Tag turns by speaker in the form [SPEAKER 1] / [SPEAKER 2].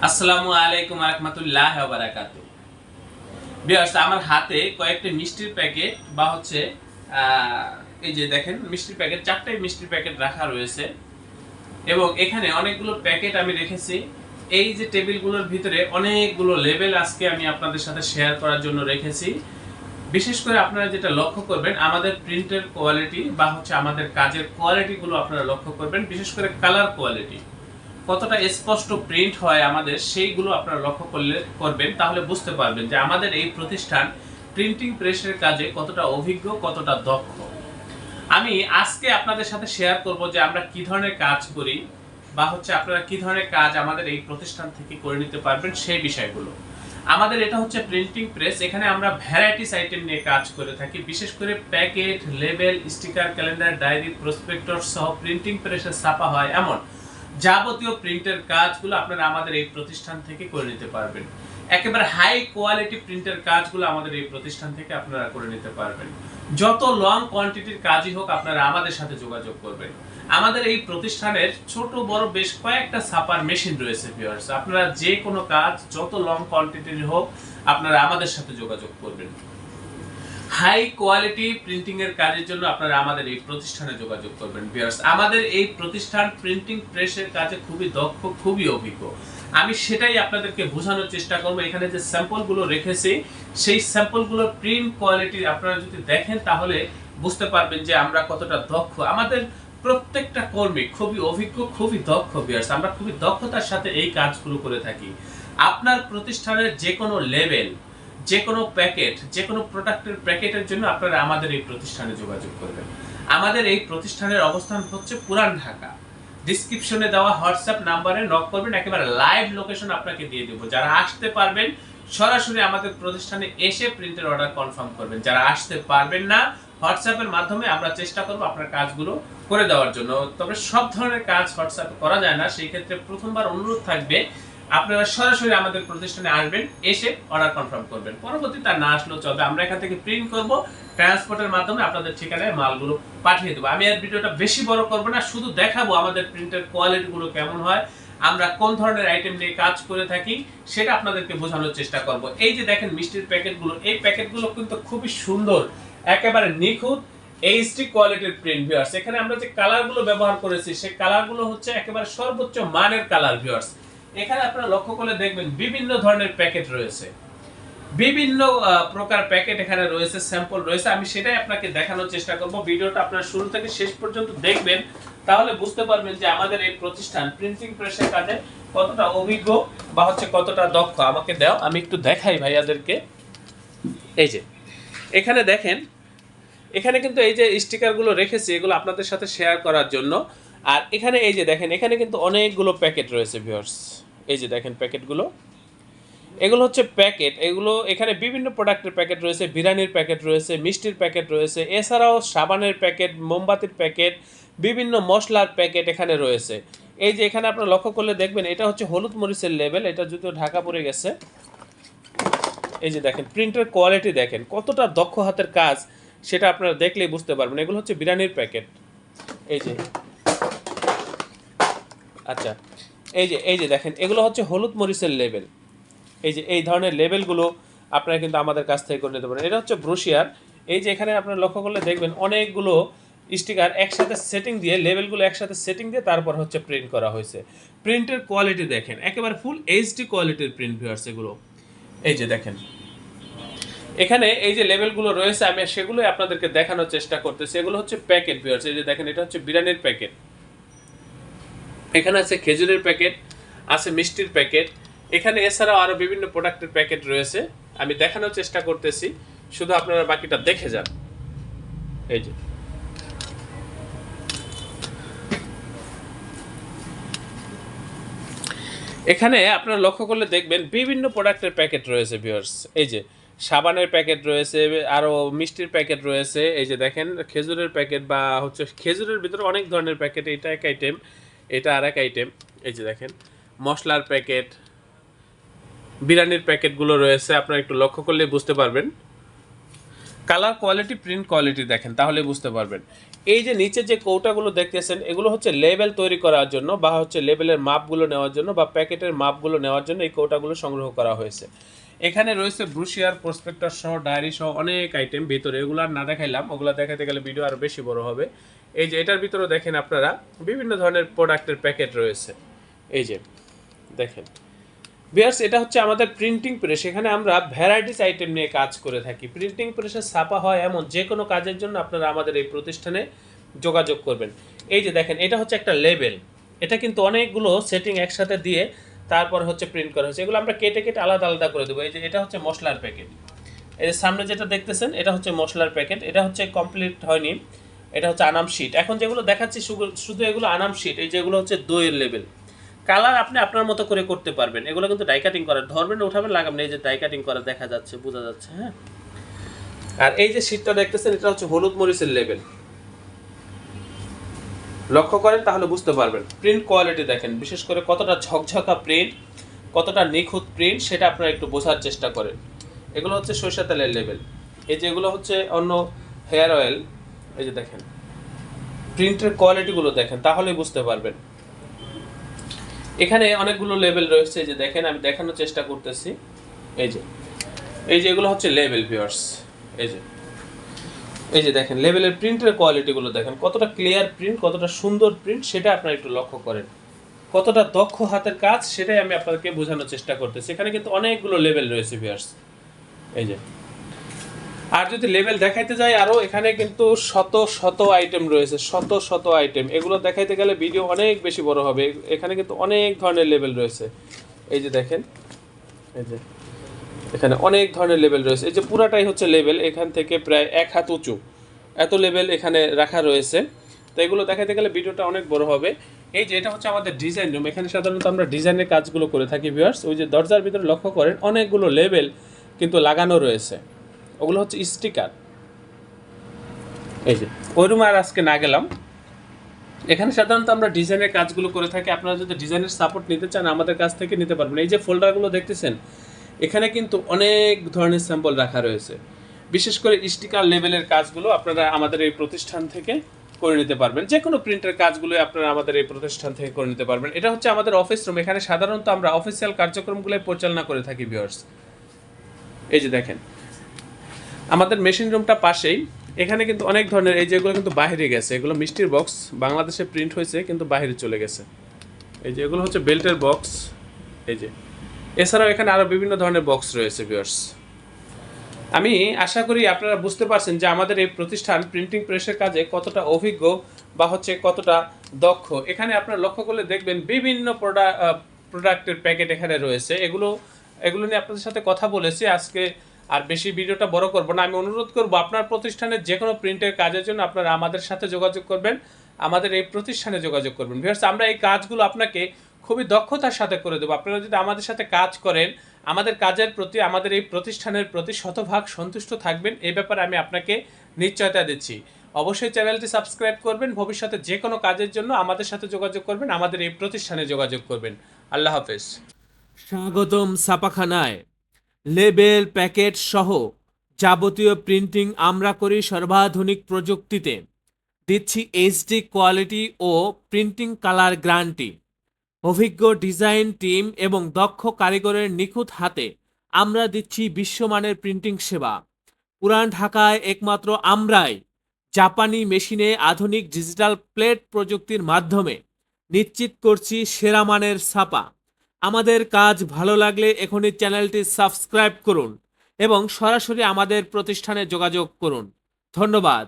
[SPEAKER 1] আসসালামু আলাইকুম রাহমাতুল্লাহি ওয়া বারাকাতুহু। ভিউয়ার্স, আমার হাতে কয়েকটি মিষ্টির প্যাকেট বা হচ্ছে এই যে দেখেন মিষ্টির প্যাকেট, চারটাই মিষ্টির প্যাকেট রাখা রয়েছে এবং এখানে অনেকগুলো প্যাকেট আমি রেখেছি। এই যে টেবিলগুলোর ভিতরে অনেকগুলো লেবেল আজকে আমি আপনাদের সাথে শেয়ার করার জন্য রেখেছি। বিশেষ করে আপনারা যেটা লক্ষ্য করবেন, আমাদের প্রিন্টের কোয়ালিটি বা হচ্ছে আমাদের কাজের কোয়ালিটিগুলো আপনারা লক্ষ্য করবেন, বিশেষ করে কালার কোয়ালিটি কতটা স্পষ্ট প্রিন্ট হয় আমাদের, সেইগুলো আপনারা লক্ষ্য করবেন, তাহলে বুঝতে পারবেন যে আমাদের এই প্রতিষ্ঠান প্রিন্টিং প্রেসের কাজে কতটা অভিজ্ঞ, কতটা দক্ষ। আমি আজকে আপনাদের সাথে শেয়ার করব যে আমরা কি ধরনের কাজ করি বা হচ্ছে আপনারা কি ধরনের কাজ আমাদের এই প্রতিষ্ঠান থেকে করে নিতে পারবেন সেই বিষয়গুলো। আমাদের এটা হচ্ছে প্রিন্টিং প্রেস, এখানে আমরা ভ্যারাইটিস আইটেম নিয়ে কাজ করে থাকি। বিশেষ করে packet, label, sticker, calendar, diary, prospectus সহ প্রিন্টিং প্রেসে ছাপা হয় এমন যাবতীয় প্রিন্টের কাজগুলো আপনারা আমাদের এই প্রতিষ্ঠান থেকে করে নিতে পারবেন। একেবারে হাই কোয়ালিটি প্রিন্টের কাজগুলো আমাদের এই প্রতিষ্ঠান থেকে আপনারা করে নিতে পারবেন। যত লং কোয়ান্টিটির কাজই হোক আপনারা আমাদের সাথে যোগাযোগ করবেন। আমাদের এই প্রতিষ্ঠানের ছোট বড় বেশ কয়েকটা ছাপার মেশিন রয়েছে ভিউয়ার্স। আপনারা যে কোনো কাজ যত লং কোয়ান্টিটির হোক আপনারা আমাদের সাথে যোগাযোগ করবেন। হাই কোয়ালিটি প্রিন্টিং এর কাজের জন্য আপনারা আমাদের এই প্রতিষ্ঠানে যোগাযোগ করবেন ভিউয়ার্স। আমাদের এই প্রতিষ্ঠান প্রিন্টিং প্রেসের কাজে খুবই দক্ষ, খুবই অভিজ্ঞ। আমি সেটাই আপনাদেরকে বোঝানোর চেষ্টা করব। এখানে যে স্যাম্পলগুলো রেখেছি সেই স্যাম্পলগুলোর প্রিন্ট কোয়ালিটি আপনারা যদি দেখেন তাহলে বুঝতে পারবেন যে আমরা কতটা দক্ষ। আমাদের প্রত্যেকটা কর্মী খুবই অভিজ্ঞ, খুবই দক্ষ ভিউয়ার্স। আমরা খুবই দক্ষতার সাথে এই কাজগুলো করে থাকি। আপনার প্রতিষ্ঠানের যে কোনো লেভেল, যে কোনো প্যাকেট, যে কোনো প্রোডাক্টের প্যাকেটের জন্য আপনারা আমাদের এই প্রতিষ্ঠানে যোগাযোগ করবেন। আমাদের এই প্রতিষ্ঠানের অবস্থান হচ্ছে পুরান ঢাকা। ডেসক্রিপশনে দেওয়া হোয়াটসঅ্যাপ নাম্বারে নক করবেন, একেবারে লাইভ লোকেশন আপনাকে দিয়ে দেব। যারা আসতে পারবেন সরাসরি আমাদের প্রতিষ্ঠানে এসে প্রিন্টের অর্ডার কনফার্ম করবেন। যারা আসতে পারবেন না, হোয়াটসঅ্যাপের মাধ্যমে আমরা চেষ্টা করব আপনার কাজগুলো করে দেওয়ার জন্য। তবে সব ধরনের কাজ হোয়াটসঅ্যাপে করা যায় না, সেই ক্ষেত্রে প্রথমবার অনুরোধ থাকবে আপনারা সরাসরি আমাদের প্রতিষ্ঠানে আসবেন, এসে অর্ডার কনফার্ম করবেন। পরবর্তীতে না আসলেও চলবে, আমরা এখান থেকে প্রিন্ট করব, ট্রান্সপোর্টের মাধ্যমে আপনাদের ঠিকানায় মালগুলো পাঠিয়ে দেবো। আমি আর ভিডিওটা বেশি বড় করব না, শুধু দেখাবো আমাদের প্রিন্টের কোয়ালিটিগুলো কেমন হয়, আমরা কোন ধরনের আইটেম নিয়ে কাজ করে থাকি সেটা আপনাদেরকে বোঝানোর চেষ্টা করব। এই যে দেখেন মিষ্টির প্যাকেটগুলো, এই প্যাকেটগুলো কিন্তু খুবই সুন্দর, একেবারে নিখুঁত এইচডি কোয়ালিটির প্রিন্ট ভিউয়ার্স। এখানে আমরা যে কালারগুলো ব্যবহার করেছি সেই কালারগুলো হচ্ছে একেবারে সর্বোচ্চ মানের কালার ভিউয়ার্স। এখানে আপনারা লক্ষ্য করলে দেখবেন বিভিন্ন ধরনের প্যাকেট রয়েছে, বিভিন্ন প্রকার প্যাকেট এখানে রয়েছে, স্যাম্পল রয়েছে। আমি সেটাই আপনাকে দেখানোর চেষ্টা করব। ভিডিওটা আপনারা শুরু থেকে শেষ পর্যন্ত দেখবেন, তাহলে বুঝতে পারবেন যে আমাদের এই প্রতিষ্ঠান প্রিন্টিং প্রেসের কাজে কতটা অভিজ্ঞ বা হচ্ছে কতটা দক্ষ। আমাকে দাও, আমি একটু দেখাই ভাইয়াদেরকে। এই যে এখানে দেখেন, এখানে কিন্তু এই যে স্টিকারগুলো রেখেছি এগুলো আপনাদের সাথে শেয়ার করার জন্য। আর এখানে এই যে দেখেন, এখানে কিন্তু অনেকগুলো প্যাকেট রয়েছে ভিউয়ার্স। এই যে দেখেন প্যাকেটগুলো, এগুলো হচ্ছে প্যাকেট। এগুলো এখানে বিভিন্ন প্রোডাক্টের প্যাকেট রয়েছে, বিরিয়ানির প্যাকেট রয়েছে, মিষ্টির প্যাকেট রয়েছে, এছাড়াও সাবানের প্যাকেট, মোমবাতির প্যাকেট, বিভিন্ন মশলার প্যাকেট এখানে রয়েছে। এই যে এখানে আপনারা লক্ষ্য করলে দেখবেন এটা হচ্ছে হলুদ মরিচের লেবেল, এটা যদিও ঢাকা পড়ে গেছে। এই যে দেখেন প্রিন্টের কোয়ালিটি দেখেন কতটা দক্ষ হাতের কাজ, সেটা আপনারা দেখলেই বুঝতে পারবেন। এগুলো হচ্ছে বিরিয়ানির প্যাকেট। এই যে আচ্ছা, এই যে দেখেন এগুলো হচ্ছে হলুদ মরিচের লেবেল। এই যে এই ধরনের লেবেলগুলো আপনারা কিন্তু আমাদের কাছ থেকে করে নিতে পারেন। এটা হচ্ছে ব্রোশিয়ার। এই যে এখানে আপনারা লক্ষ্য করলে দেখবেন অনেকগুলো স্টিকার একসাথে সেটিং দিয়ে, লেবেলগুলো একসাথে সেটিং দিয়ে তারপর হচ্ছে প্রিন্ট করা হয়েছে। প্রিন্টের কোয়ালিটি দেখেন একেবারে ফুল এইচডি কোয়ালিটির প্রিন্ট ভিউয়ার্স এগুলো। এই যে দেখেন এখানে এই যে লেবেলগুলো রয়েছে আমি সেগুলোই আপনাদেরকে দেখানোর চেষ্টা করতেছি। এগুলো হচ্ছে প্যাকেট ভিউয়ার্স। এই যে দেখেন এটা হচ্ছে বিরিয়ানির প্যাকেট, এখানে আছে খেজুরের প্যাকেট, আছে মিষ্টির প্যাকেট, এখানে এছাড়াও আরো বিভিন্ন প্রোডাক্টের প্যাকেট রয়েছে। আমি দেখানোর চেষ্টা করতেছি, শুধু আপনারা বাকিটা দেখে যান। এই যে এখানে আপনারা লক্ষ্য করলে দেখবেন বিভিন্ন প্রোডাক্টের প্যাকেট রয়েছে ভিউয়ার্স। এই যে সাবানের প্যাকেট রয়েছে, আরও মিষ্টির প্যাকেট রয়েছে। এই যে দেখেন খেজুরের প্যাকেট বা হচ্ছে খেজুরের ভিতরে অনেক ধরনের প্যাকেট, এটা এক আইটেম, এটা আর এক আইটেম। এই যে দেখেন মশলার প্যাকেট, বিরিয়ানির প্যাকেটগুলো রয়েছে, আপনারা একটু লক্ষ্য করলে বুঝতে পারবেন। কালার কোয়ালিটি, প্রিন্ট কোয়ালিটি দেখেন তাহলে বুঝতে পারবেন। এই যে নিচে যে কৌটাগুলো দেখতেছেন এগুলো হচ্ছে লেবেল তৈরি করার জন্য বা হচ্ছে লেবেলের মাপগুলো নেওয়ার জন্য বা প্যাকেটের মাপগুলো নেওয়ার জন্য এই কৌটাগুলো সংগ্রহ করা হয়েছে। এখানে রয়েছে ব্রুশিয়ার, প্রসপেক্টাস সহ, ডায়েরি সহ অনেক আইটেম ভিতরে, এগুলো আর না দেখাইলাম, ওগুলো দেখাতে গেলে ভিডিও আরও বেশি বড় হবে। এই যে এটার ভিতরে দেখেন আপনারা বিভিন্ন ধরনের প্রোডাক্টের প্যাকেট রয়েছে। এই যে দেখেন ভিউয়ার্স, এটা হচ্ছে আমাদের প্রিন্টিং প্রেস। এখানে আমরা ভ্যারাইটিস আইটেম নিয়ে কাজ করে থাকি। প্রিন্টিং প্রেসে ছাপা হয় এমন যে কোনো কাজের জন্য আপনারা আমাদের এই প্রতিষ্ঠানে যোগাযোগ করবেন। এই যে দেখেন এটা হচ্ছে একটা লেবেল, এটা কিন্তু অনেকগুলো সেটিং একসাথে দিয়ে তারপর হচ্ছে প্রিন্ট করা হয়েছে। এগুলো আমরা কেটে কেটে আলাদা আলাদা করে দেবো। এই যে এটা হচ্ছে মশলার প্যাকেট, এই যে সামনে যেটা দেখতেছেন এটা হচ্ছে মশলার প্যাকেট, এটা হচ্ছে কমপ্লিট হয়নি, এটা হচ্ছে আনাম শিট। এখন যেগুলো দেখাচ্ছি শুধু এগুলো আনাম শিট। এই যেগুলো হচ্ছে দইয়ের লেবেল। কালার আপনি আপনার মতো করে করতে পারবেন। এগুলো কিন্তু ডাই কাটিং করা, ধরবেন উঠাবেন লাগাবেন, এই যে ডাই কাটিং করা দেখা যাচ্ছে, বোঝা যাচ্ছে। হ্যাঁ, আর এই যে শীটটা দেখতেছেন এটা হচ্ছে হলুদ মরিচের লেবেল, লক্ষ্য করেন তাহলে বুঝতে পারবেন। প্রিন্ট কোয়ালিটি দেখেন, বিশেষ করে কতটা ঝকঝকা প্রিন্ট, কতটা নিখুঁত প্রিন্ট, সেটা আপনারা একটু বোঝার চেষ্টা করেন। এগুলো হচ্ছে সরিষা তেলের লেবেল। এই যে এগুলো হচ্ছে অন্য হেয়ার অয়েল। এই যে দেখেন প্রিন্টের কোয়ালিটিগুলো দেখেন তাহলে বুঝতে পারবেন। এখানে অনেকগুলো লেবেল রয়েছে, যে দেখেন আমি দেখানোর চেষ্টা করতেছি। এই যে এগুলো হচ্ছে লেবেল ভিউয়ার্স। এই যে দেখেন লেবেলের প্রিন্টের কোয়ালিটিগুলো দেখেন, কতটা ক্লিয়ার প্রিন্ট, কতটা সুন্দর প্রিন্ট, সেটা আপনারা একটু লক্ষ্য করেন। কতটা দক্ষ হাতের কাজ সেটাই আমি আপনাদেরকে বোঝানোর চেষ্টা করতেছি। এখানে কিন্তু অনেকগুলো লেবেল রয়েছে ভিউয়ার্স। এই যে আর যদি লেবেল দেখাইতে যাই আরও, এখানে কিন্তু শত শত আইটেম রয়েছে, শত শত আইটেম। এগুলো দেখাইতে গেলে ভিডিও অনেক বেশি বড় হবে। এখানে কিন্তু অনেক ধরনের লেবেল রয়েছে। এই যে দেখেন, এই যে এখানে অনেক ধরনের লেবেল রয়েছে। এই যে পুরাটাই হচ্ছে লেবেল, এখান থেকে প্রায় 1 হাত উঁচু এত লেবেল এখানে রাখা রয়েছে। তো এগুলো দেখাইতে গেলে ভিডিওটা অনেক বড় হবে। এই যে এটা হচ্ছে আমাদের ডিজাইন রুম, এখানে সাধারণত আমরা ডিজাইনের কাজগুলো করে থাকি ভিউয়ার্স। ওই যে দরজার ভিতরে লক্ষ্য করেন অনেকগুলো লেবেল কিন্তু লাগানো রয়েছে, ওগুলো হচ্ছে স্টিকার। এই যে ওই রুমে আর আজকে না গেলাম। এখানে সাধারণত আমরা ডিজাইনের কাজগুলো করে থাকি। আপনারা যদি ডিজাইনের সাপোর্ট নিতে চান আমাদের কাছ থেকে নিতে পারবেন। এই যে ফোল্ডারগুলো দেখতেছেন, এখানে কিন্তু অনেক ধরনের স্যাম্পল রাখা রয়েছে। বিশেষ করে স্টিকার লেভেলের কাজগুলো আপনারা আমাদের এই প্রতিষ্ঠান থেকে করে নিতে পারবেন। যে কোনো প্রিন্টের কাজগুলো আপনারা আমাদের এই প্রতিষ্ঠান থেকে করে নিতে পারবেন। এটা হচ্ছে আমাদের অফিস রুম, এখানে সাধারণত আমরা অফিসিয়াল কার্যক্রমগুলো পরিচালনা করে থাকি ভিউয়ার্স। এই যে দেখেন আমাদের মেশিন রুমটা পাশেই। এখানে কিন্তু অনেক ধরনের, এই যেগুলো কিন্তু বাইরে গেছে, এগুলো মিষ্টির বক্স, বাংলাদেশে প্রিন্ট হয়েছে কিন্তু বাইরে চলে গেছে। এই যে এগুলো হচ্ছে বেল্টের বক্স। এই যে এছাড়াও এখানে আরও বিভিন্ন ধরনের বক্স রয়েছে ভিউয়ার্স। আমি আশা করি আপনারা বুঝতে পারছেন যে আমাদের এই প্রতিষ্ঠান প্রিন্টিং প্রেসের কাজে কতটা অভিজ্ঞ বা হচ্ছে কতটা দক্ষ। এখানে আপনারা লক্ষ্য করলে দেখবেন বিভিন্ন প্রোডাক্টের প্যাকেট এখানে রয়েছে। এগুলো নিয়ে আপনাদের সাথে কথা বলেছি আজকে। আর বেশি ভিডিওটা বড় করব না। আমি অনুরোধ করব আপনার প্রতিষ্ঠানের যে কোনো প্রিন্টের কাজের জন্য আপনারা আমাদের সাথে যোগাযোগ করবেন, আমাদের এই প্রতিষ্ঠানে যোগাযোগ করবেন ভিউয়ার্স। আমরা এই কাজগুলো আপনাকে খুবই দক্ষতার সাথে করে দেবো। আপনারা যদি আমাদের সাথে কাজ করেন, আমাদের কাজের প্রতি, আমাদের এই প্রতিষ্ঠানের প্রতি শতভাগ সন্তুষ্ট থাকবেন, এই ব্যাপারে আমি আপনাকে নিশ্চয়তা দিচ্ছি। অবশ্যই চ্যানেলটি সাবস্ক্রাইব করবেন। ভবিষ্যতে যে কোনো কাজের জন্য আমাদের সাথে যোগাযোগ করবেন, আমাদের এই প্রতিষ্ঠানে যোগাযোগ করবেন। আল্লাহ হাফেজ।
[SPEAKER 2] স্বাগতম ছাপাখানায়। লেবেল, প্যাকেট সহ যাবতীয় প্রিন্টিং আমরা করি সর্বাধুনিক প্রযুক্তিতে। দিচ্ছি এইচডি কোয়ালিটি ও প্রিন্টিং কালার গ্যারান্টি। অভিজ্ঞ ডিজাইন টিম এবং দক্ষ কারিগরের নিখুঁত হাতে আমরা দিচ্ছি বিশ্বমানের প্রিন্টিং সেবা। পুরান ঢাকায় একমাত্র আমরাই জাপানি মেশিনে আধুনিক ডিজিটাল প্লেট প্রযুক্তির মাধ্যমে নিশ্চিত করছি সেরা মানের ছাপা। আমাদের কাজ ভালো লাগলে এখনই চ্যানেলটি সাবস্ক্রাইব করুন এবং সরাসরি আমাদের প্রতিষ্ঠানে যোগাযোগ করুন। ধন্যবাদ।